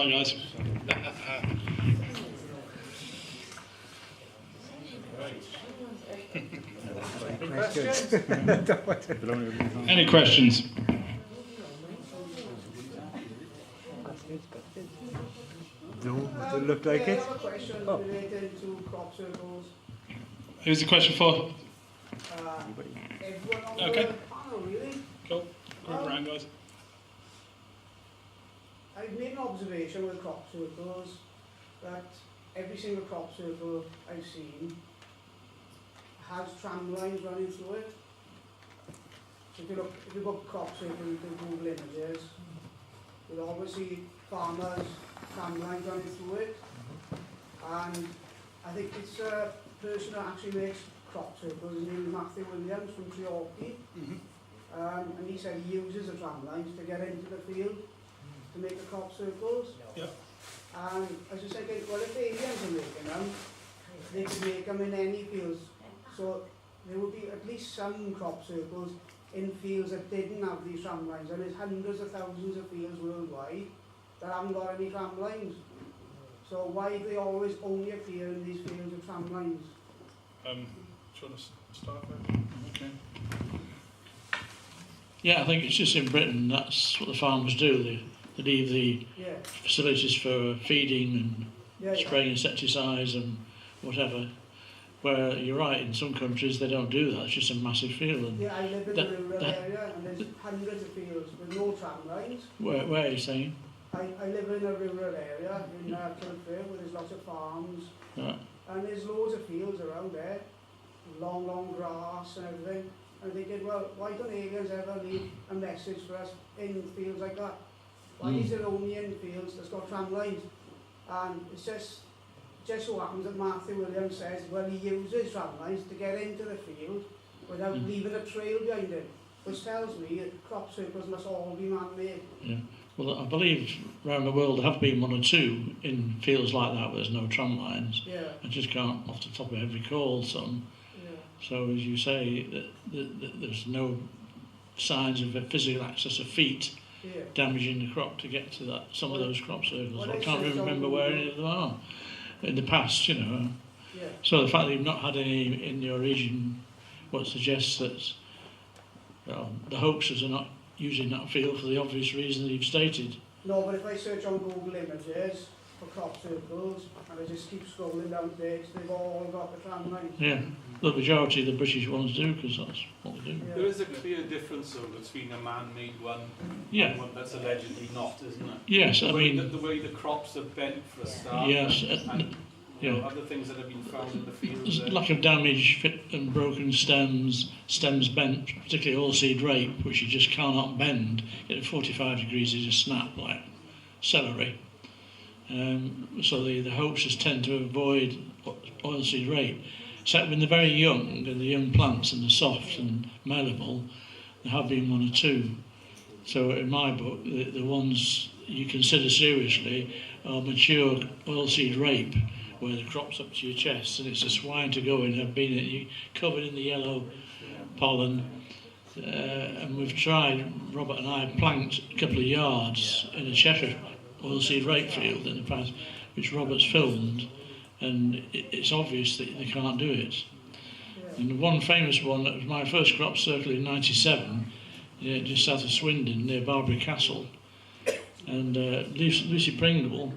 Go on, guys. Any questions? Don't look like it. I have a question related to crop circles. Who's the question for? Everyone on Okay. the panel, really. Cool. Go around, guys. I've made an observation with crop circles that every single crop circle I've seen has tram lines running through it. So if you put crop circle into Google Images, you'll always see farmers' tram lines running through it. And I think it's a person that actually makes crop circles. His name is Matthew Williams from Treorchy. And he said he uses the tram lines to get into the field to make the crop circles. Yeah. And I was just thinking, well, if aliens are making them, they could make them in any fields. So there would be at least some crop circles in fields that didn't have these tram lines. And there's hundreds of thousands of fields worldwide that haven't got any tram lines. So why do they always only appear in these fields with tram lines? Do you want to start there? Okay. Yeah, I think it's just in Britain, that's what the farmers do. They leave the facilities for feeding and spraying insecticides and whatever. Where you're right, in some countries they don't do that, it's just a massive field. And I live in a rural area and there's hundreds of fields with no tram lines. Where are you saying? I live in a rural area in Kilford where there's lots of farms. Right. And there's loads of fields around there, long grass and everything. And I'm thinking, well, why don't aliens ever leave a message for us in fields like that? Why is it only in fields that's got tram lines? And it's just so happens that Matthew Williams says, well, he uses tram lines to get into the field without leaving a trail behind him, which tells me that crop circles must all be man-made. Yeah. Well, I believe around the world there have been one or two in fields like that where there's no tram lines. Yeah. I just can't, off the top of my head, recall some. Yeah. So, as you say, there's no signs of a physical access of feet damaging the crop to get to that. Some of those crop circles. I can't really remember where any of them are in the past, you know. Yeah. So the fact that you've not had any in your region, what suggests that the hoaxers are not using that field for the obvious reason that you've stated. No, but if I search on Google Images for crop circles and I just keep scrolling down page, they've all got the tram lines. Yeah, the majority of the British ones do, because that's what they do. Yeah. There is a clear difference though between a man-made one and one that's allegedly not, isn't it? Yes, I mean... The way the crops are bent for a start. Yes. And other things that have been found in the fields. There's lack of damage and broken stems bent, particularly oilseed rape, which you just cannot bend. At 45 degrees, they just snap like celery. So the hoaxers tend to avoid oilseed rape. Except when they're very young, and the young plants and they're soft and malleable, there have been one or two. So in my book, the ones you consider seriously are mature oilseed rape, where the crop's up to your chest and it's a swine to go in, have been covered in the yellow pollen. And we've tried, Robert and I have planked a couple of yards in a Cheshire oilseed rape field in the past, which Robert's filmed, and it's obvious that they can't do it. And one famous one, that was my first crop circle in '97, just south of Swindon, near Barbary Castle. And Lucy Pringle,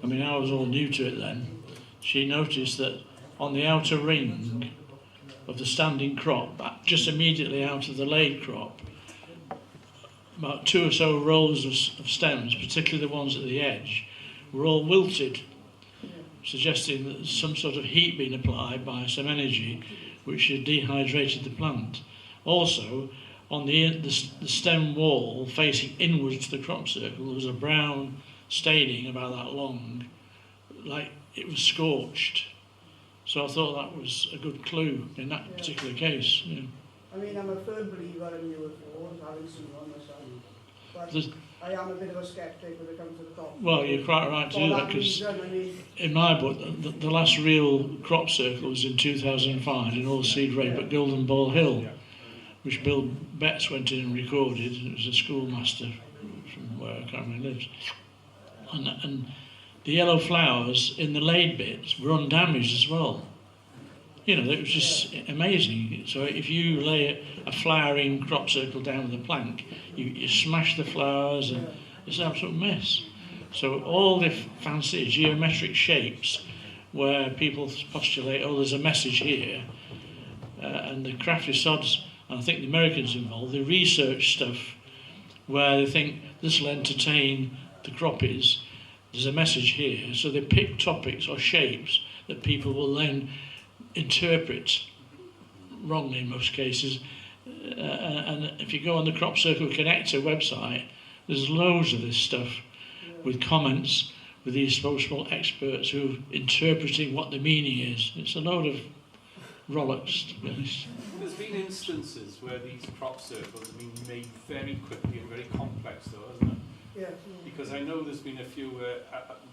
I mean, I was all new to it then, she noticed that on the outer ring of the standing crop, just immediately out of the laid crop, about 2 or so rows of stems, particularly the ones at the edge, were all wilted, suggesting that some sort of heat being applied by some energy which had dehydrated the plant. Also, on the stem wall facing inwards to the crop circle, there was a brown staining about that long, like it was scorched. So I thought that was a good clue in that particular case. Yeah. I mean, I'm a firm believer in UFOs, I haven't seen one myself. But I am a bit of a sceptic when it comes to the crop. Well, you're quite right to do that, because in my book, the last real crop circle was in 2005 in oilseed rape at Golden Ball Hill, which Bill Betts went in and recorded. It was a schoolmaster from where I can't remember he lives. and the yellow flowers in the laid bits were undamaged as well. You know, it was just amazing. So if you lay a flowering crop circle down with a plank, you smash the flowers and it's an absolute mess. So all the fancy geometric shapes where people postulate, oh, there's a message here, and the crafty sods, and I think the Americans involved, the research stuff where they think this will entertain the croppies, there's a message here. So they pick topics or shapes that people will then interpret wrongly in most cases. And if you go on the Crop Circle Connector website, there's loads of this stuff with comments with these social experts who are interpreting what the meaning is. It's a load of rollocks, to be honest. There's been instances where these crop circles have been made very quickly and very complex, though, hasn't it? Yeah. Because I know there's been a few where,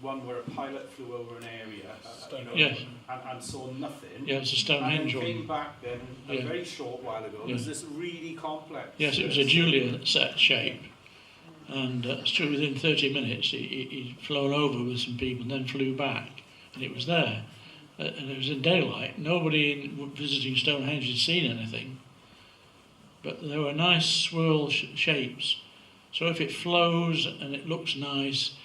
one where a pilot flew over an area Yes. and saw nothing. Yeah, it's a Stonehenge and then one. came back then a very short while ago. Yeah. There's this really complex. Yes, it was a Julia set shape. And it's true, within 30 minutes he'd flown over with some people and then flew back. And it was there. And it was in daylight. Nobody visiting Stonehenge had seen anything. But there were nice swirl shapes. So if it flows and it looks nice,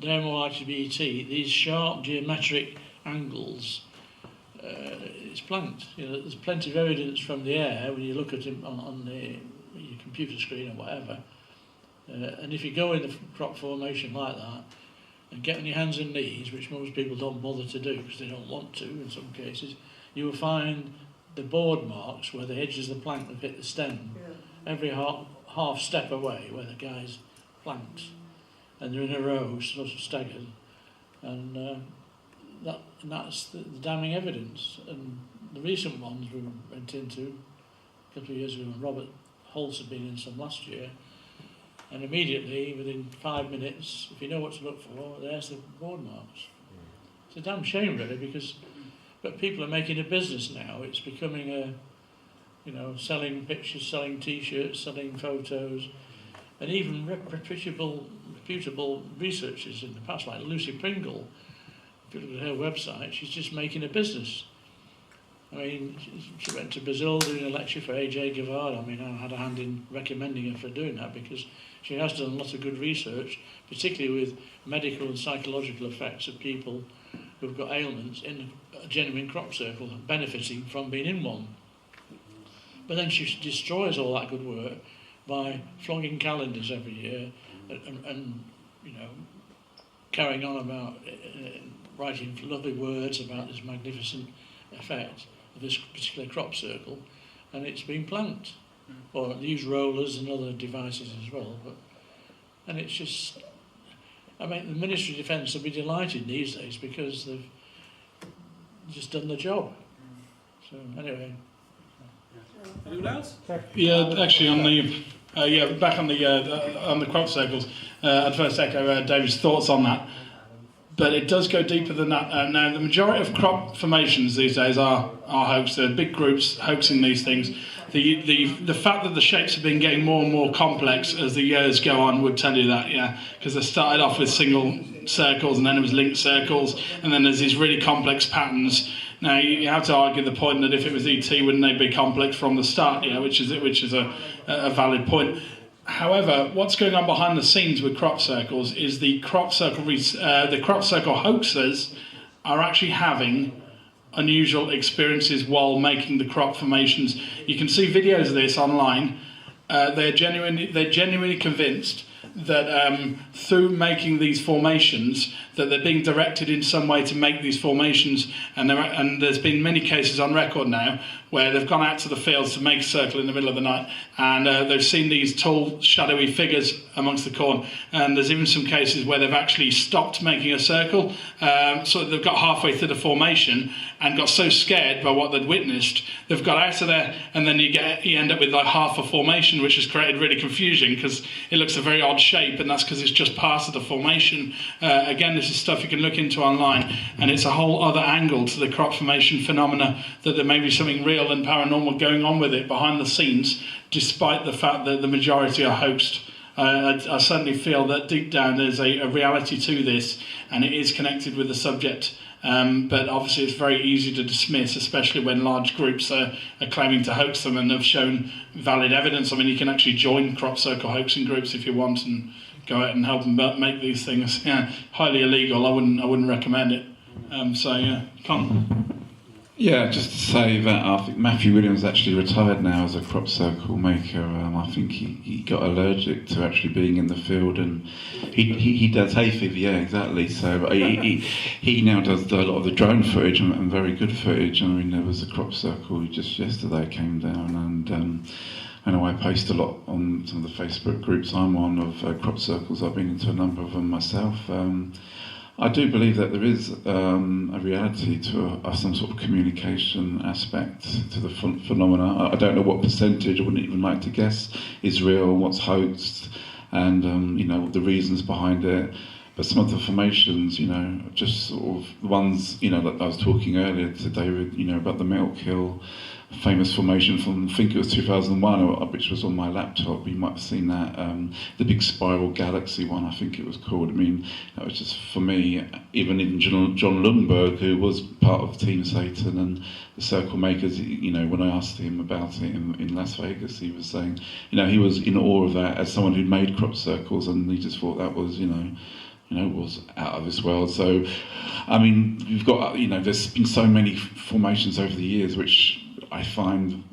they're more likely to be ET. These sharp geometric angles, it's planked. You know, there's plenty of evidence from the air when you look at it on your computer screen or whatever. And if you go in the crop formation like that and get on your hands and knees, which most people don't bother to do because they don't want to in some cases, you will find the board marks where the edges of the plank have hit the stem. Every half step away where the guy's planked, and they're in a row, sort of staggered, and that's the damning evidence. And the recent ones we went into a couple of years ago, and Robert Holtz had been in some last year, and immediately within 5 minutes, if you know what to look for, there's the board marks. It's a damn shame really, but people are making a business now. It's becoming a, you know, selling pictures, selling T-shirts, selling photos, and even reputable researchers in the past, like Lucy Pringle. If you look at her website, she's just making a business. I mean, she went to Brazil doing a lecture for A.J. Guevara. I mean, I had a hand in recommending her for doing that because she has done a lot of good research, particularly with medical and psychological effects of people who've got ailments in a genuine crop circle, benefiting from being in one. But then she destroys all that good work by flogging calendars every year and you know, carrying on about writing lovely words about this magnificent effect of this particular crop circle, and it's been planked. Or they use rollers and other devices as well. And it's just, I mean, the Ministry of Defence will be delighted these days because they've just done the job. So anyway. Anyone else? Yeah, actually, on the back on the crop circles, I'd first echo David's thoughts on that. But it does go deeper than that. Now, the majority of crop formations these days are hoaxed. There are big groups hoaxing these things. The fact that the shapes have been getting more and more complex as the years go on would tell you that, yeah. Because they started off with single circles, and then it was linked circles, and then there's these really complex patterns. Now, you have to argue the point that if it was ET, wouldn't they be complex from the start? Yeah, which is a valid point. However, what's going on behind the scenes with crop circles is the crop circle hoaxers are actually having unusual experiences while making the crop formations. You can see videos of this online. They're genuinely convinced that through making these formations, that they're being directed in some way to make these formations, and there's been many cases on record now where they've gone out to the fields to make a circle in the middle of the night, and they've seen these tall, shadowy figures amongst the corn, and there's even some cases where they've actually stopped making a circle, so they've got halfway through the formation and got so scared by what they'd witnessed, they've got out of there, and then you end up with like half a formation, which has created really confusion because it looks a very odd shape, and that's because it's just part of the formation. Again, this is stuff you can look into online, and it's a whole other angle to the crop formation phenomena, that there may be something real and paranormal going on with it behind the scenes, despite the fact that the majority are hoaxed. I certainly feel that deep down there's a reality to this, and it is connected with the subject. But obviously it's very easy to dismiss, especially when large groups are claiming to hoax them and have shown valid evidence. I mean, you can actually join crop circle hoaxing groups if you want and go out and help them make these things highly illegal. I wouldn't recommend it. Colin. Yeah, just to say that I think Matthew Williams actually retired now as a crop circle maker. I think he got allergic to actually being in the field, and he does hay fever, yeah, exactly. So he now does a lot of the drone footage and very good footage. I mean, there was a crop circle just yesterday came down, and I know I post a lot on some of the Facebook groups I'm on of crop circles. I've been into a number of them myself. I do believe that there is a reality to some sort of communication aspect to the phenomena. I don't know what percentage, I wouldn't even like to guess, is real, what's hoaxed, and the reasons behind it. But some of the formations, just sort of the ones, that I was talking earlier to David, about the Milk Hill famous formation from, I think it was 2001, which was on my laptop. You might have seen that, the big spiral galaxy one, I think it was called. I mean, that was just, for me, even John Lundberg, who was part of Team Satan and the Circle Makers, when I asked him about it in Las Vegas, he was saying, he was in awe of that as someone who'd made crop circles, and he just thought that was, was out of this world. So, I mean, you've got, there's been so many formations over the years which I find,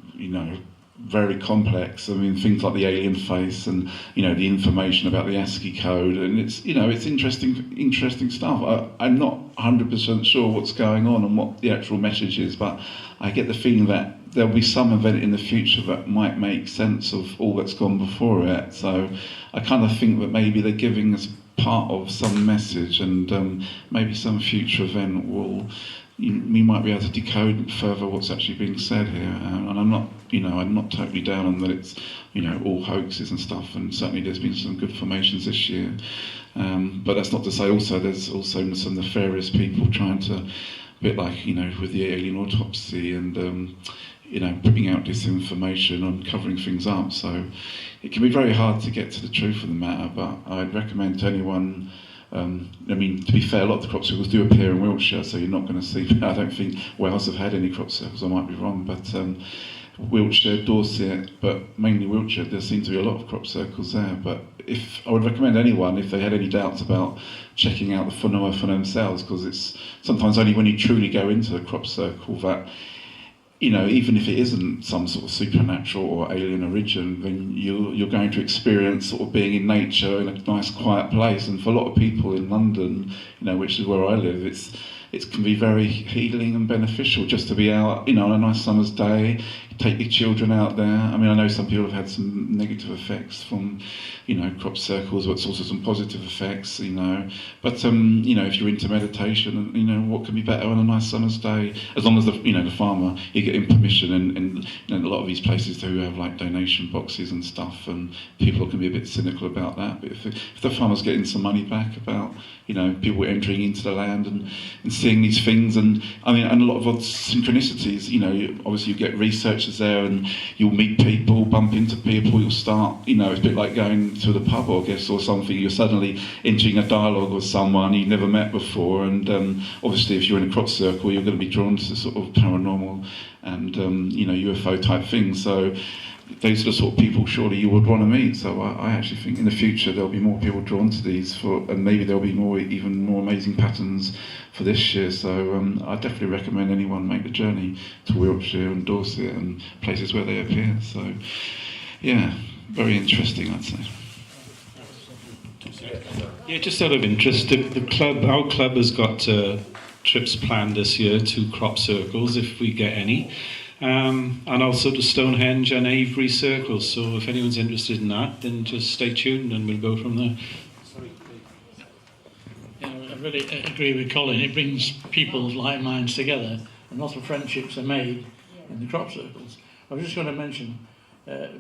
very complex. I mean, things like the alien face and, the information about the ASCII code, and it's, it's interesting stuff. I'm not 100% sure what's going on and what the actual message is, but I get the feeling that there'll be some event in the future that might make sense of all that's gone before it. So I kind of think that maybe they're giving us part of some message, and maybe some future event we might be able to decode further what's actually being said here. And I'm not totally down on that it's, all hoaxes and stuff, and certainly there's been some good formations this year. But that's not to say also there's also some nefarious people trying to, a bit like, with the alien autopsy and, putting out disinformation and covering things up. So it can be very hard to get to the truth of the matter, but I'd recommend to anyone, to be fair, a lot of the crop circles do appear in Wiltshire, so you're not going to see, I don't think Wales have had any crop circles, I might be wrong, but Wiltshire, Dorset, but mainly Wiltshire, there seem to be a lot of crop circles there. But I would recommend anyone, if they had any doubts about checking out the phenomena for themselves, because it's sometimes only when you truly go into a crop circle that, even if it isn't some sort of supernatural or alien origin, then you're going to experience sort of being in nature in a nice quiet place. And for a lot of people in London, which is where I live, it can be very healing and beneficial just to be out, on a nice summer's day, take your children out there. I mean, I know some people have had some negative effects from, crop circles, but it's also some positive effects, But, if you're into meditation, what can be better on a nice summer's day? As long as the farmer, you're getting permission, and a lot of these places do have like donation boxes and stuff, and people can be a bit cynical about that. But if the farmer's getting some money back about, people entering into the land and seeing these things, and a lot of synchronicities, obviously you get researchers there, and you'll meet people, bump into people, you'll start, it's a bit like going to the pub, I guess, or something. You're suddenly entering a dialogue with someone you've never met before, and obviously if you're in a crop circle, you're going to be drawn to sort of paranormal and UFO type things. So those are the sort of people surely you would want to meet. So I actually think in the future there'll be more people drawn to these, and maybe there'll be even more amazing patterns for this year. So I definitely recommend anyone make the journey to Wiltshire and Dorset and places where they appear. So yeah, very interesting, I'd say. Yeah, just out of interest, our club has got trips planned this year to crop circles, if we get any. And also to Stonehenge and Avery circles. So if anyone's interested in that, then just stay tuned and we'll go from there. Yeah, I really agree with Colin. It brings people's like minds together, and lots of friendships are made in the crop circles. I was just going to mention,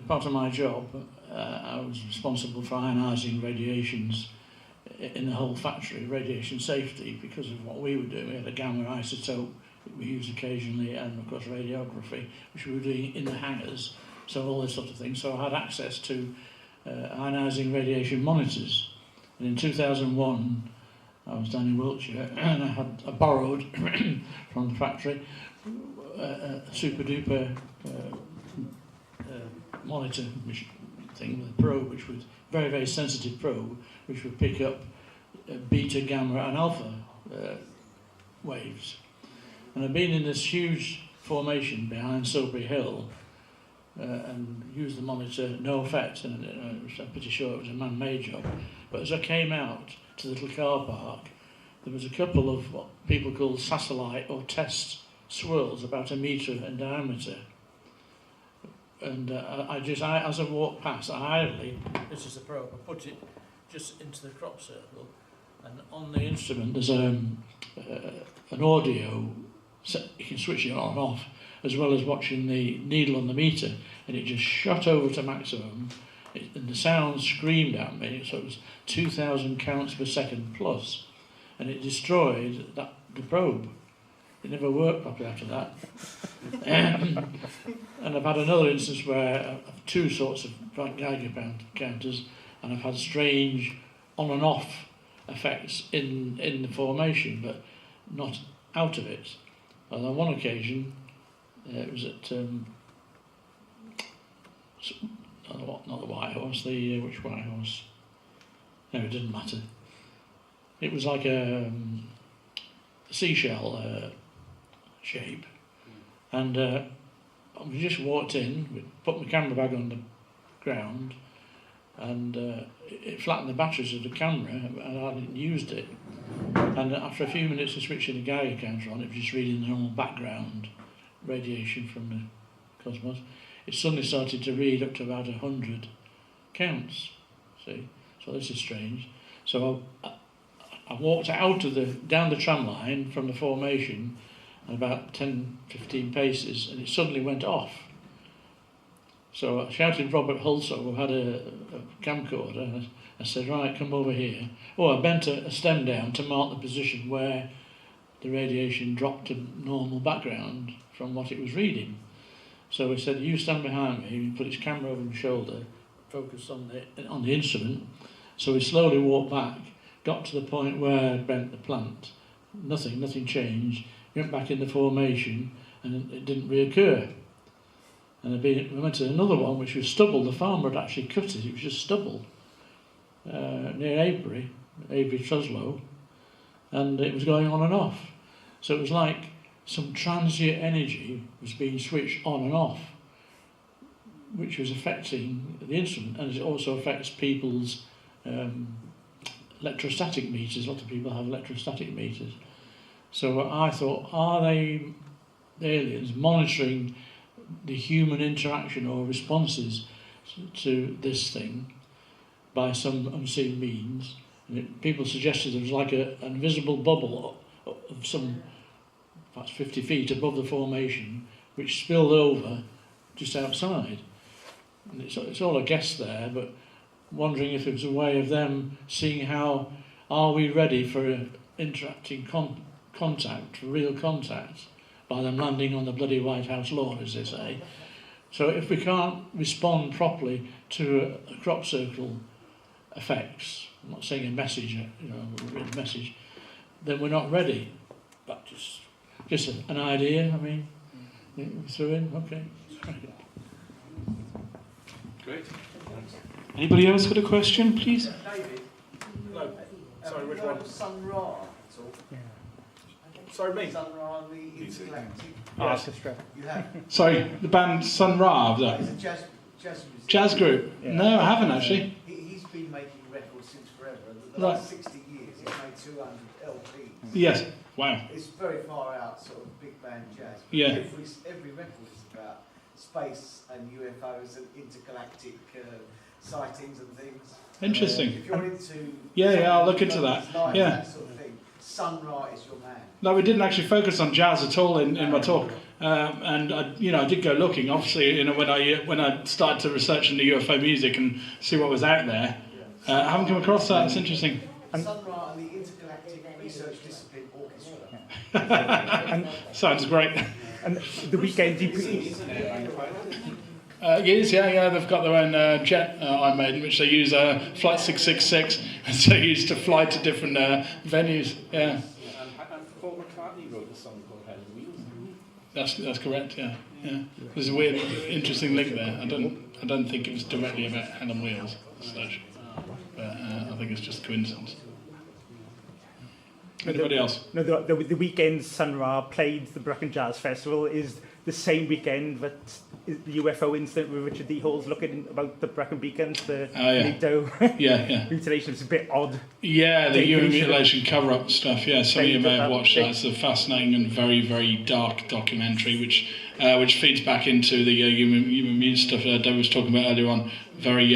part of my job, I was responsible for ionising radiations in the whole factory, radiation safety, because of what we were doing. We had a gamma isotope that we used occasionally, and of course radiography, which we were doing in the hangars, so all this sort of thing. So I had access to ionising radiation monitors. And in 2001, I was down in Wiltshire and I borrowed from the factory a super duper monitor thing with a probe, which was very, very sensitive probe, which would pick up beta, gamma and alpha waves. And I've been in this huge formation behind Silbury Hill and used the monitor, no effect, and I'm pretty sure it was a man-made job. But as I came out to the little car park, there was a couple of what people call satellite or test swirls about 1 metre in diameter. And as I walked past, I idly, this is the probe, I put it just into the crop circle, and on the instrument there's an audio, you can switch it on and off, as well as watching the needle on the meter, and it just shot over to maximum, and the sound screamed at me, so it was 2,000 counts per second plus, and it destroyed the probe. It never worked properly after that. And I've had another instance where I've 2 sorts of Geiger counters, and I've had strange on and off effects in the formation, but not out of it. And on one occasion, it was at not the White Horse, which White Horse? No, it didn't matter. It was like a seashell shape, and we just walked in, we put my camera bag on the ground, and it flattened the batteries of the camera, and I hadn't used it. And after a few minutes of switching the Geiger counter on, it was just reading the normal background radiation from the cosmos. It suddenly started to read up to about 100 counts. See, so this is strange. So I walked down the tram line from the formation, about 10-15 paces, and it suddenly went off. So I shouted Robert Hulso, who had a camcorder, and I said, right, come over here. Oh, I bent a stem down to mark the position where the radiation dropped to normal background from what it was reading. So he said, you stand behind me. He put his camera over my shoulder, focused on the instrument. So we slowly walked back, got to the point where I'd bent the plant. Nothing changed. Went back in the formation, and it didn't reoccur. And we went to another one, which was stubble. The farmer had actually cut it. It was just stubble near Avebury Truslow, and it was going on and off. So it was like some transient energy was being switched on and off, which was affecting the instrument, and it also affects people's electrostatic meters. A lot of people have electrostatic meters. So I thought, are they aliens monitoring the human interaction or responses to this thing by some unseen means? And people suggested there was like an invisible bubble of some, perhaps 50 feet above the formation, which spilled over just outside. And it's all a guess there, but wondering if it was a way of them seeing how are we ready for interacting contact, real contact, by them landing on the bloody White House lawn, as they say. So if we can't respond properly to a crop circle effects, I'm not saying a message, a written message, then we're not ready. But just an idea, I mean, threw in, okay. Great. Anybody else got a question, please? David? No. Sorry, which one? Sun Ra. Sorry, me? Sun Ra, the intergalactic. Orchestra. You have. Sorry, the band Sun Ra, was It's that? a jazz music. Jazz group? Yeah. No, I haven't actually. He's been making records since forever. The last 60 years, he's made 200 LPs. Yes. Wow. It's very far out, sort of big band jazz. But Yeah. Every record is about space and UFOs and intergalactic sightings and things. Interesting. If you're into... Yeah, I'll look into that. Life, Yeah. that sort of thing. Sun Ra is your man. No, we didn't actually focus on jazz at all in my talk, and I did go looking. Obviously, when I started to research into UFO music and see what was out there, I haven't come across that. It's interesting. Sun Ra and the Intergalactic Research Discipline Orchestra. Sounds great. And the weekend you put... Years, yeah, they've got their own jet, I made, which they use Flight 666, and so they used to fly to different venues, yeah. And Paul McCartney wrote a song called Head and Wheels. That's correct, yeah. There's a weird, interesting link there. I don't think it was directly about Head on Wheels as such, but I think it's just coincidence. Anybody else? No, the weekend Sun Ra played the Brecon Jazz Festival is the same weekend that the UFO incident with Richard D. Hall's looking about the Brecon beacons, the NATO mutilation. It's a bit odd. Yeah, the human mutilation cover-up stuff. Yeah, some of you may have watched that. It's a fascinating and very, very dark documentary, which feeds back into the human mute stuff that Dave was talking about earlier on. Very,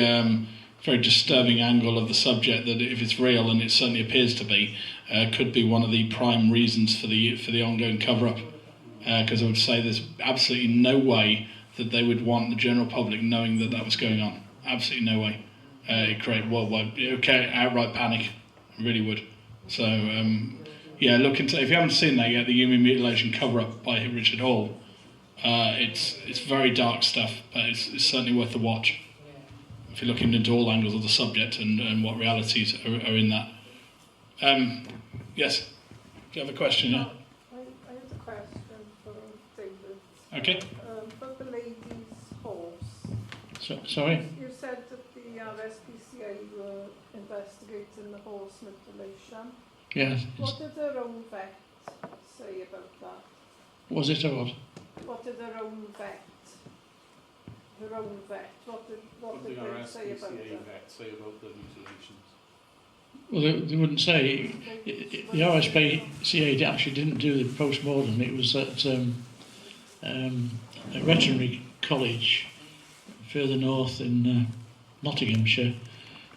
very disturbing angle of the subject that, if it's real, and it certainly appears to be, could be one of the prime reasons for the ongoing cover-up. Because I would say there's absolutely no way that they would want the general public knowing that was going on. Absolutely no way. It create worldwide, outright panic. It really would. So, look into, if you haven't seen that yet, the human mutilation cover-up by Richard Hall. It's very dark stuff, but it's certainly worth the watch. If you're looking into all angles of the subject and what realities are in that. Yes? Do you have a question? Yeah? I have a question for David. Okay. About the lady's horse. Sorry? You said that the RSPCA were investigating the horse mutilation. Yes. What did their own vet say about that? Was it a what? What did their own vet? Her own vet. What did they say about that? Say about the mutilations? Well, they wouldn't say. The RSPCA actually didn't do the post-mortem. It was at a veterinary college further north in Nottinghamshire.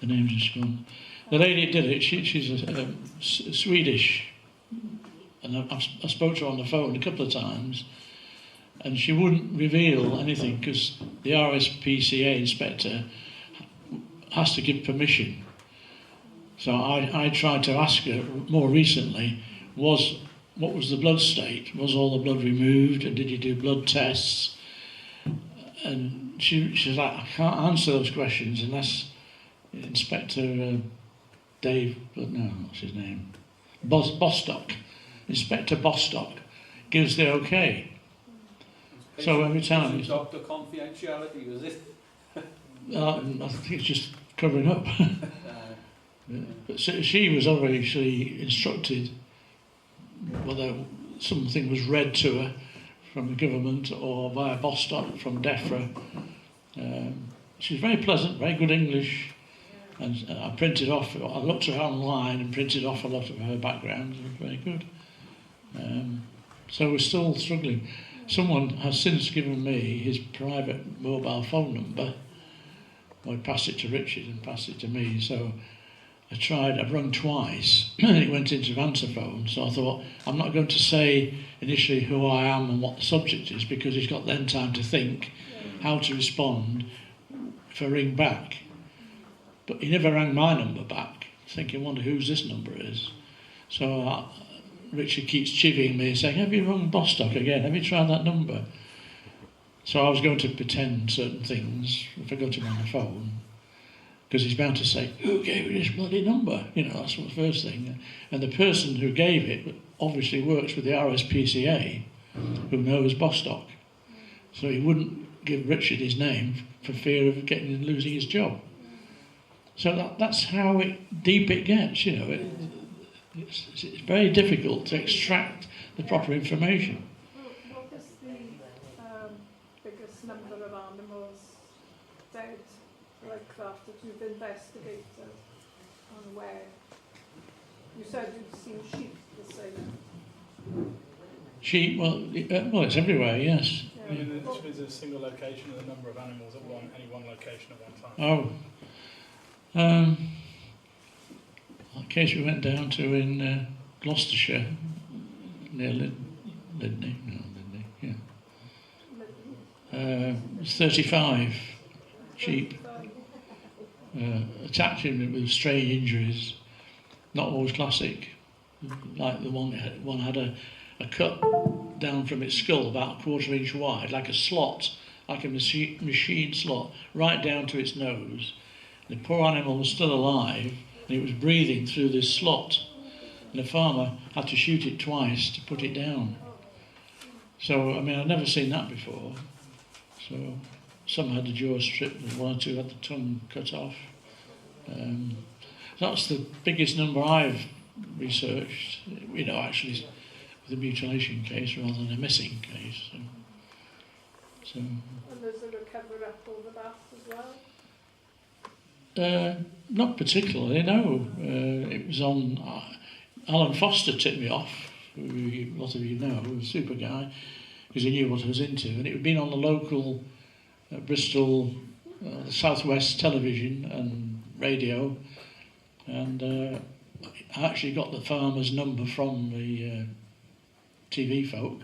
The name's just gone. The lady that did it, she's a Swedish, and I spoke to her on the phone a couple of times, and she wouldn't reveal anything because the RSPCA inspector has to give permission. So I tried to ask her more recently, what was the blood state? Was all the blood removed, and did you do blood tests? And she's like, I can't answer those questions unless Inspector Dave, what's his name? Bostock. Inspector Bostock gives the okay. So every time... Doctor confidentiality, was it? I think it's just covering up. But she was obviously instructed, whether something was read to her from the government or via Bostock from DEFRA. She was very pleasant, very good English, and I looked at her online and printed off a lot of her background. It was very good. So we're still struggling. Someone has since given me his private mobile phone number. I passed it to Richard and passed it to me, so I've rung twice and it went into answer phone, so I thought I'm not going to say initially who I am and what the subject is because he's got then time to think how to respond if I ring back. But he never rang my number back, thinking, I wonder whose this number is. So Richard keeps chivying me saying, have you rung Bostock again? Have you tried that number? So I was going to pretend certain things if I got him on the phone, because he's bound to say, who gave you this bloody number? That's the first thing. And the person who gave it obviously works with the RSPCA, who knows Bostock. So he wouldn't give Richard his name for fear of losing his job. So that's how deep it gets, It's very difficult to extract the proper information. What is the biggest number of animals dead like that you've investigated, and where? You said you'd seen sheep the same. Sheep, well, it's everywhere, yes. I mean, this means a single location and the number of animals at any one location at one time. A case we went down to in Gloucestershire, near Lydney, yeah. 35 sheep attacked him with strange injuries, not always classic. Like the one had a cut down from its skull about a 1/4 inch wide, like a slot like a machine slot, right down to its nose. The poor animal was still alive, and it was breathing through this slot. And the farmer had to shoot it twice to put it down. So, I mean, I'd never seen that before. So, some had the jaw stripped, and one or two had the tongue cut off. That's the biggest number I've researched, you know, actually with a mutilation case rather than a missing case. So. And there's a recovery up over that as well? Not particularly, no. It was on... Alan Foster tipped me off, who a lot of you know, he was a super guy, because he knew what I was into. And it had been on the local Bristol, Southwest television and radio. And I actually got the farmer's number from the TV folk,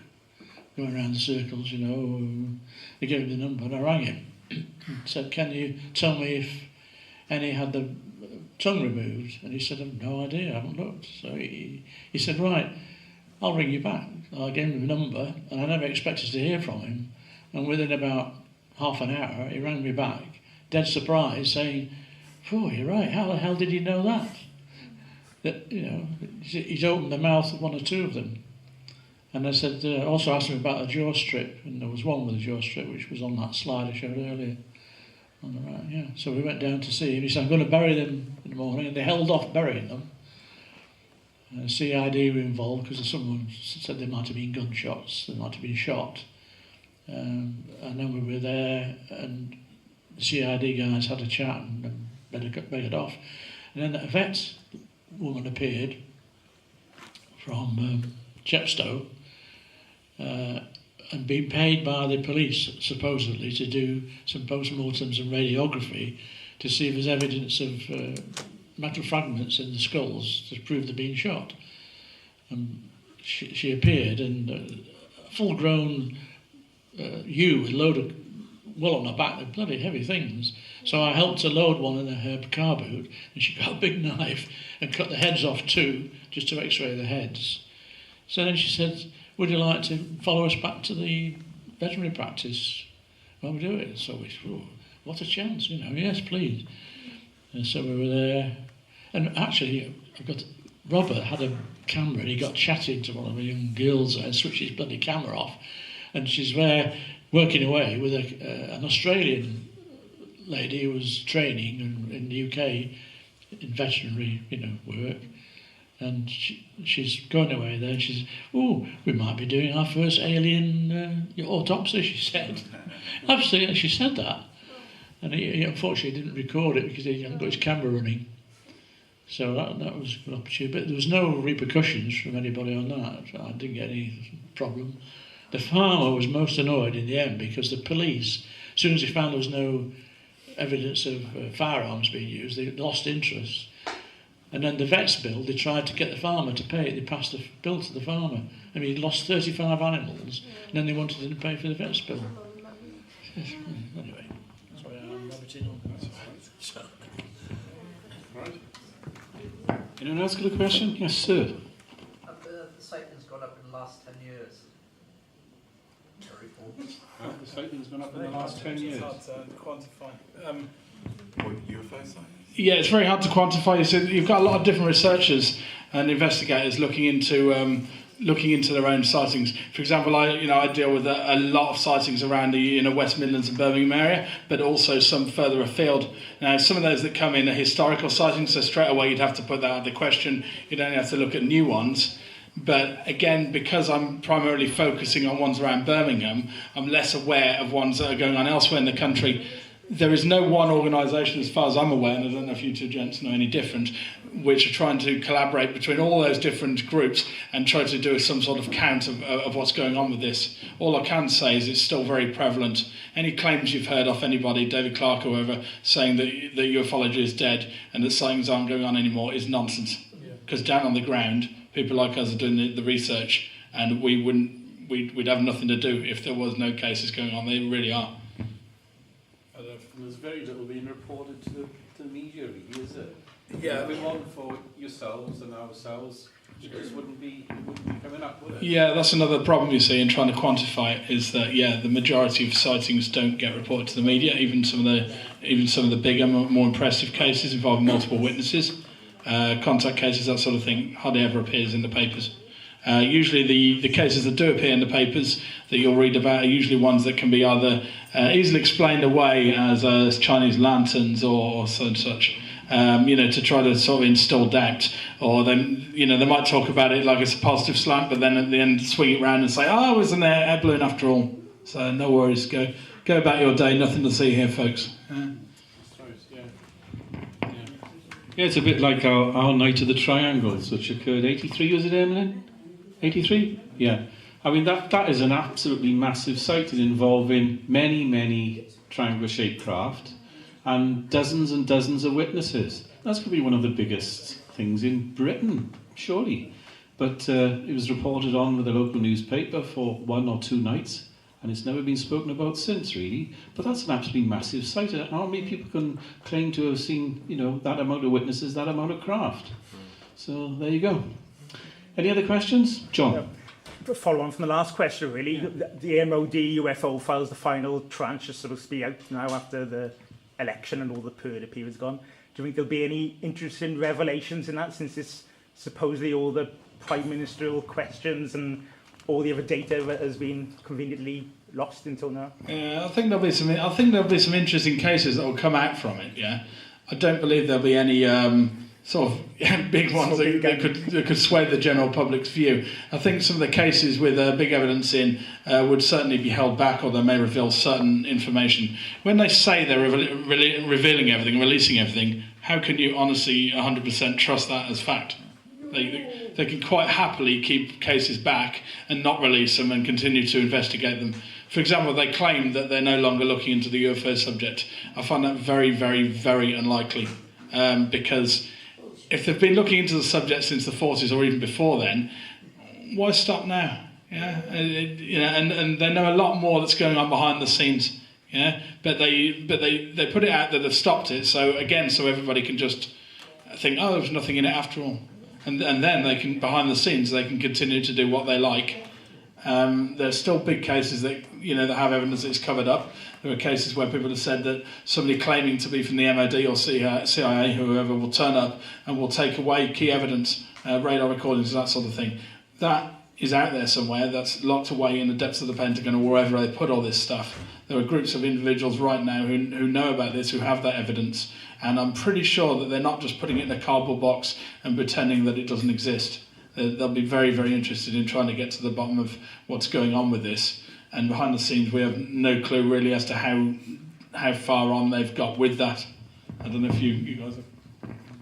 going around the circles, you know. They gave me the number and I rang him. Said, can you tell me if any had the tongue removed? And he said, I've no idea, I haven't looked. So he said, right, I'll ring you back. I gave him a number and I never expected to hear from him. And within about half an hour, he rang me back, dead surprised, saying, oh, you're right, how the hell did you know that? That, you know, he's opened the mouth of one or two of them. And I said, also asked him about a jaw strip, and there was one with a jaw strip, which was on that slide I showed earlier. On the right, yeah. So we went down to see him. He said, I'm going to bury them in the morning, and they held off burying them. CID were involved because someone said there might have been gunshots, they might have been shot. And then we were there, and the CID guys had a chat and begged off. And then a vet woman appeared from Chepstow and been paid by the police, supposedly, to do some post-mortems and radiography to see if there's evidence of metal fragments in the skulls to prove they've been shot. She appeared, and a full-grown ewe with a load of wool on her back, they're bloody heavy things. So I helped her load one in her car boot, and she got a big knife and cut the heads off too, just to x-ray the heads. So then she said, would you like to follow us back to the veterinary practice when we do it? So we said, oh, what a chance, you know, yes, please. And so we were there. And actually, Robert had a camera, and he got chatting to one of the young girls there and switched his bloody camera off. And she's there working away with an Australian lady who was training in the UK in veterinary, you know, work. And she's going away there, and she says, oh, we might be doing our first alien autopsy, she said. Absolutely, she said that. And he unfortunately didn't record it because he hadn't got his camera running. So that was a good opportunity. But there was no repercussions from anybody on that. So I didn't get any problem. The farmer was most annoyed in the end because the police, as soon as they found there was no evidence of firearms being used, they lost interest. And then the vet's bill, they tried to get the farmer to pay it. They passed the bill to the farmer. I mean, he lost 35 animals, and then they wanted him to pay for the vet's bill. Anyway. Sorry, I'm rabbiting on. Right. Anyone else got a question? Yes, sir. The sightings gone up in the last 10 years. The sightings gone up in the last 10 years. It's hard to quantify. UFO sightings? Yeah, it's very hard to quantify. So you've got a lot of different researchers and investigators looking into their own sightings. For example, I deal with a lot of sightings around the West Midlands and Birmingham area, but also some further afield. Now, some of those that come in are historical sightings, so straight away you'd have to put that out of the question. You'd only have to look at new ones. But again, because I'm primarily focusing on ones around Birmingham, I'm less aware of ones that are going on elsewhere in the country. There is no one organisation, as far as I'm aware, and I don't know if you two gents know any different, which are trying to collaborate between all those different groups and try to do some sort of count of what's going on with this. All I can say is it's still very prevalent. Any claims you've heard off anybody, David Clark or whoever, saying that ufology is dead and that sightings aren't going on anymore is nonsense. Because down on the ground, people like us are doing the research, and we'd have nothing to do if there was no cases going on. They really are. There's very little being reported to the media, really, is it? Yeah. We want for yourselves and ourselves This wouldn't be coming up, would it? Yeah, that's another problem you see in trying to quantify it, is that the majority of sightings don't get reported to the media. Even some of the bigger, more impressive cases involving multiple witnesses, contact cases, that sort of thing, hardly ever appears in the papers. Usually the cases that do appear in the papers that you'll read about are usually ones that can be either easily explained away as Chinese lanterns or such. To try to sort of instill doubt, or then they might talk about it like it's a positive slant, but then at the end swing it round and say, "Oh, it was an air balloon after all." So no worries, go about your day. Nothing to see here, folks. Yeah, it's a bit like our night of the triangles, which occurred 83. Was it, Emily? 83? Yeah. I mean that is an absolutely massive sighting involving many triangular-shaped craft. And dozens of witnesses. That's going to be one of the biggest things in Britain, surely. But it was reported on with a local newspaper for 1 or 2 nights, and it's never been spoken about since, really. But that's an absolutely massive sight. How many people can claim to have seen, that amount of witnesses, that amount of craft? So there you go. Any other questions? John? Follow on from the last question, really. The MOD UFO files, the final tranche is supposed to be out now after the election and all the purdah period's gone. Do you think there'll be any interesting revelations in that, since it's supposedly all the prime ministerial questions and all the other data that has been conveniently lost until now? Yeah, I think there'll be some interesting cases that will come out from it. Yeah, I don't believe there'll be any sort of big ones that could sway the general public's view. I think some of the cases with big evidence in would certainly be held back, or they may reveal certain information. When they say they're revealing everything, releasing everything, how can you honestly 100% trust that as fact? They can quite happily keep cases back and not release them and continue to investigate them. For example, they claim that they're no longer looking into the UFO subject. I find that very, very, very unlikely, because if they've been looking into the subject since the 40s or even before then, why stop now? Yeah, and they know a lot more that's going on behind the scenes. Yeah, but they put it out that they've stopped it, so everybody can just think, oh, there's nothing in it after all, and then they can, behind the scenes, they can continue to do what they like. There's still big cases that that have evidence that it's covered up. There are cases where people have said that somebody claiming to be from the MOD or CIA, whoever, will turn up and will take away key evidence, radar recordings, that sort of thing. That is out there somewhere. That's locked away in the depths of the Pentagon or wherever they put all this stuff. There are groups of individuals right now who know about this, who have that evidence, and I'm pretty sure that they're not just putting it in a cardboard box and pretending that it doesn't exist. They'll be very, very interested in trying to get to the bottom of what's going on with this. And behind the scenes, we have no clue really as to how far on they've got with that. I don't know if you guys have...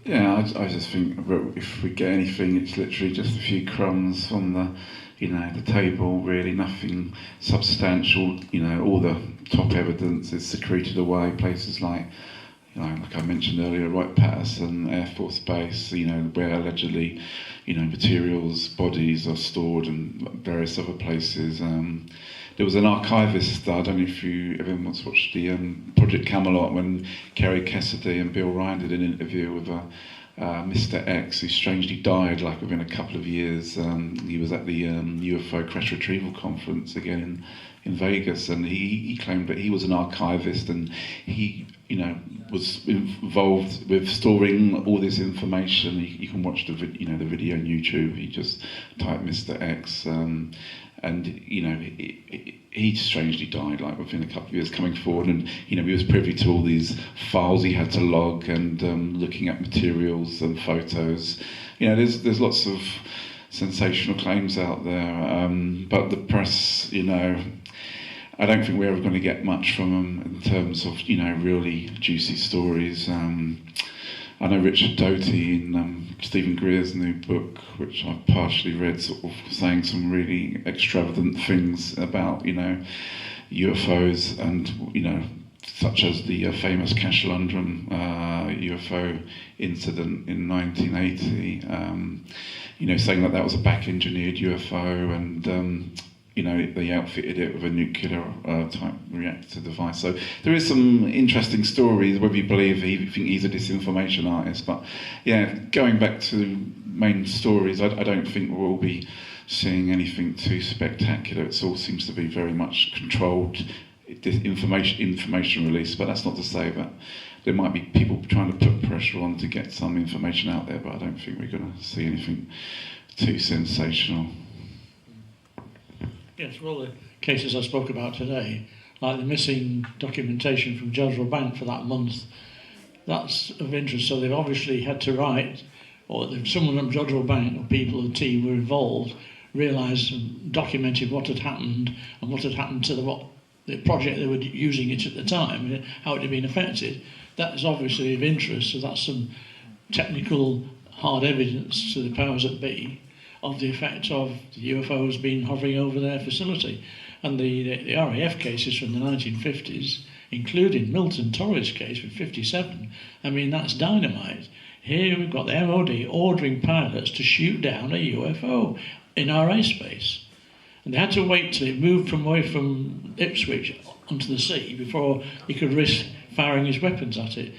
Yeah, I just think if we get anything, it's literally just a few crumbs on the table. Really, nothing substantial. All the top evidence is secreted away. Places like, like I mentioned earlier, Wright-Patterson Air Force Base. Where allegedly, materials, bodies are stored, and various other places. There was an archivist, I don't know if everyone's watched the Project Camelot, when Kerry Cassidy and Bill Ryan did an interview with Mr. X, who strangely died within a couple of years. He was at the UFO Crash Retrieval Conference again in Vegas, and he claimed that he was an archivist, and he was involved with storing all this information. You can watch the video on YouTube. He just typed Mr. X. And he strangely died within a couple of years coming forward, and he was privy to all these files he had to log, and looking at materials and photos. There's lots of sensational claims out there, but the press, I don't think we're ever going to get much from them in terms of really juicy stories. I know Richard Doty in Stephen Greer's new book, which I've partially read, sort of saying some really extravagant things about, UFOs, and, such as the famous Cashelundrum UFO incident in 1980, saying that was a back-engineered UFO, and they outfitted it with a nuclear type reactor device. So there is some interesting stories, whether you believe think he's a disinformation artist. But yeah, going back to main stories, I don't think we'll be seeing anything too spectacular. It all seems to be very much controlled information release. But that's not to say that there might be people trying to put pressure on to get some information out there. But I don't think we're going to see anything too sensational. Yes, well, the cases I spoke about today, like the missing documentation from Jodrell Bank for that month, that's of interest. So they've obviously had to write, or someone from Jodrell Bank, or people of the team who were involved, realised and documented what had happened and what had happened to the project they were using it at the time, and how it had been affected. That is obviously of interest, so that's some technical hard evidence to the powers that be of the effect of the UFOs being hovering over their facility. And the RAF cases from the 1950s, including Milton Torres' case from 57, I mean, that's dynamite. Here we've got the MOD ordering pilots to shoot down a UFO in our airspace. And they had to wait till it moved away from Ipswich onto the sea before he could risk firing his weapons at it.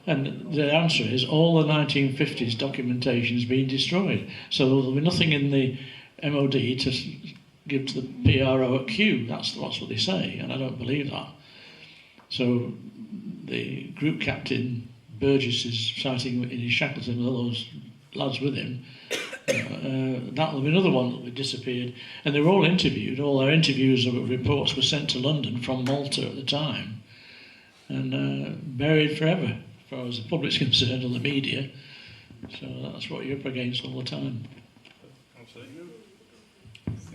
And the answer is all the 1950s documentation has been destroyed. So there'll be nothing in the MOD to give to the PRO at Q. That's what they say, and I don't believe that. So the group captain, Burgess, is citing in his Shackleton with all those lads with him. That will be another one that will be disappeared. And they were all interviewed. All their interviews or reports were sent to London from Malta at the time and buried forever, as far as the public's concerned, or the media. So that's what you're up against all the time.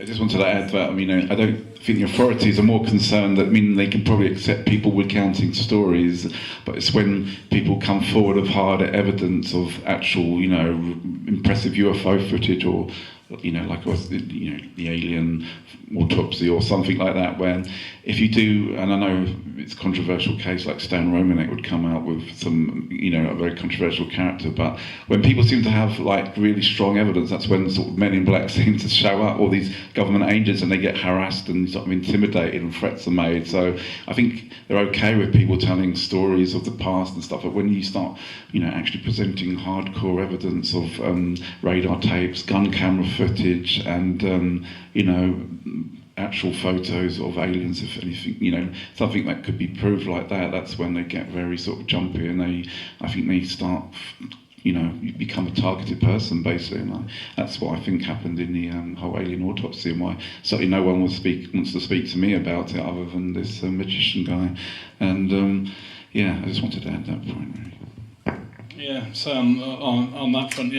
I just wanted to add that, I don't think the authorities are more concerned that, they can probably accept people recounting stories, but it's when people come forward with harder evidence of actual, impressive UFO footage or, like the alien autopsy or something like that, when if you do, and I know it's a controversial case like Stan Romanek would come out with some, a very controversial character, but when people seem to have like really strong evidence, that's when sort of men in black seem to show up, or these government agents, and they get harassed and sort of intimidated and threats are made. So I think they're okay with people telling stories of the past and stuff, but when you start, actually presenting hardcore evidence of radar tapes, gun camera footage, and actual photos of aliens, if anything, something that could be proved like that, that's when they get very sort of jumpy, and I think they start, you become a targeted person, basically, and that's what I think happened in the whole alien autopsy, and why certainly no one wants to speak to me about it other than this magician guy. And I just wanted to add that point, really. Yeah, so on that front,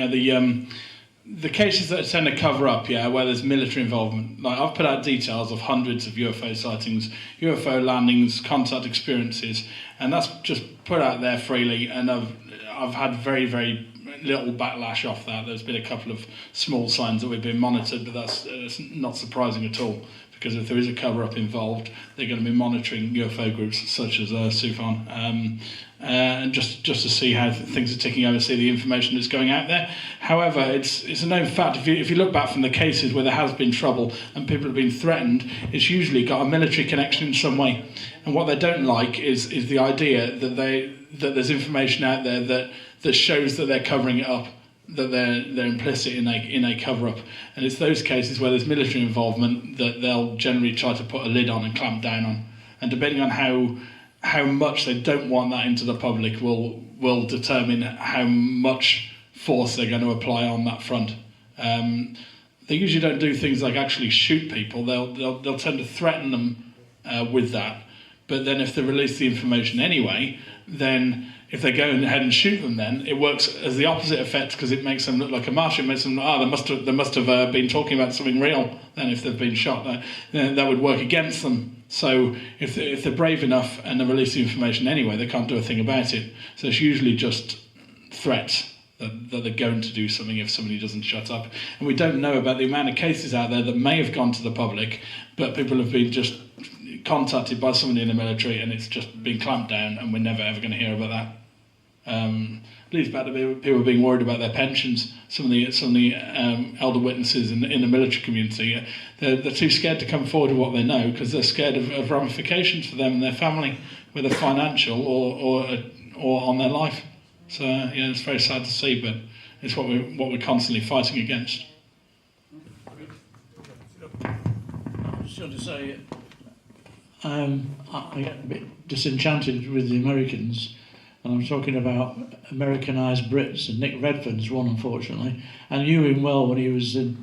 the cases that tend to cover up, where there's military involvement, like I've put out details of hundreds of UFO sightings, UFO landings, contact experiences, and that's just put out there freely, and I've had very, very little backlash off that. There's been a couple of small signs that we've been monitored, but that's not surprising at all, because if there is a cover-up involved, they're going to be monitoring UFO groups such as S.U.F.O.N. And just to see how things are ticking over, see the information that's going out there. However, it's a known fact, if you look back from the cases where there has been trouble and people have been threatened, it's usually got a military connection in some way. And what they don't like is the idea that there's information out there that shows that they're covering it up, that they're implicit in a cover-up. And it's those cases where there's military involvement that they'll generally try to put a lid on and clamp down on. And depending on how much they don't want that into the public will determine how much force they're going to apply on that front. They usually don't do things like actually shoot people. They'll tend to threaten them with that. But then if they release the information anyway, then if they go ahead and shoot them, then it works as the opposite effect, because it makes them look like a Martian. It makes them, they must have been talking about something real. Then if they've been shot, then that would work against them. So if they're brave enough and they release the information anyway, they can't do a thing about it. So it's usually just threats that they're going to do something if somebody doesn't shut up. And we don't know about the amount of cases out there that may have gone to the public, but people have been just contacted by somebody in the military and it's just been clamped down, and we're never ever going to hear about that. leads back to people being worried about their pensions. Some of the elder witnesses in the military community, they're too scared to come forward with what they know because they're scared of ramifications for them and their family, whether financial or on their life. So it's very sad to see, but it's what we're constantly fighting against. I was going to say, I get a bit disenchanted with the Americans, and I'm talking about Americanised Brits, and Nick Redfern's one, unfortunately. I knew him well when he was the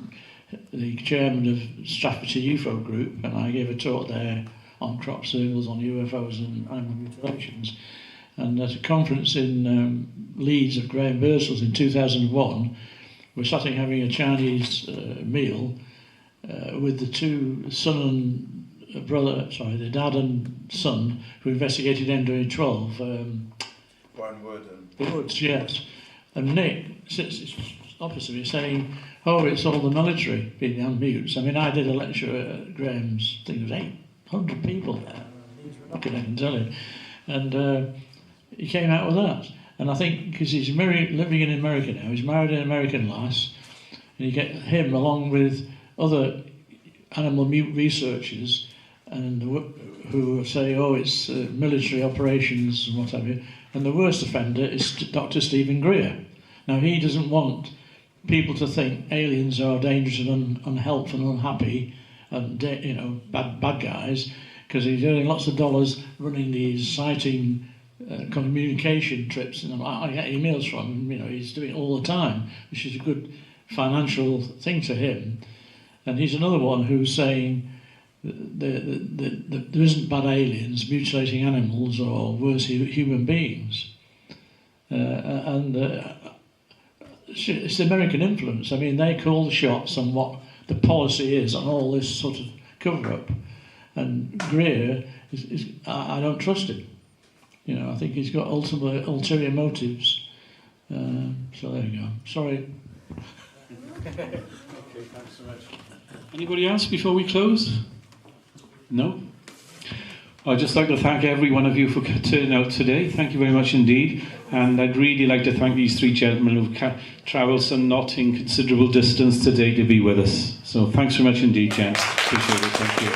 chairman of Staffordshire U.F.O. group, and I gave a talk there on crop circles, on UFOs and animal mutilations. And at a conference in Leeds of Graham Bursells in 2001, we're sitting having a Chinese meal with the two the dad and son who investigated MW12. Brian Wood and Woods, yes. And Nick sits opposite me saying, "Oh, it's all the military being on mutes." I mean, I did a lecture at Graham's thing. There was 800 people there. These were knocking, I can tell you. And he came out with that. And I think because he's living in America now, he's married an American lass, and you get him along with other animal mute researchers and who say, "Oh, it's military operations and what have you." And the worst offender is Dr. Stephen Greer. Now, he doesn't want people to think aliens are dangerous and unhelpful and unhappy and bad guys, because he's earning lots of dollars running these sighting communication trips, and I get emails from him. He's doing it all the time, which is a good financial thing to him. And he's another one who's saying that there isn't bad aliens mutilating animals or worse, human beings. It's the American influence. I mean, they call the shots on what the policy is on all this sort of cover-up. And Greer, I don't trust him. I think he's got ulterior motives. So there you go. Sorry. Okay, thanks so much. Anybody else before we close? No? I'd just like to thank every one of you for turning out today. Thank you very much indeed. And I'd really like to thank these three gentlemen who've travelled some not inconsiderable distance today to be with us. So thanks very much indeed, gents. Appreciate it. Thank you.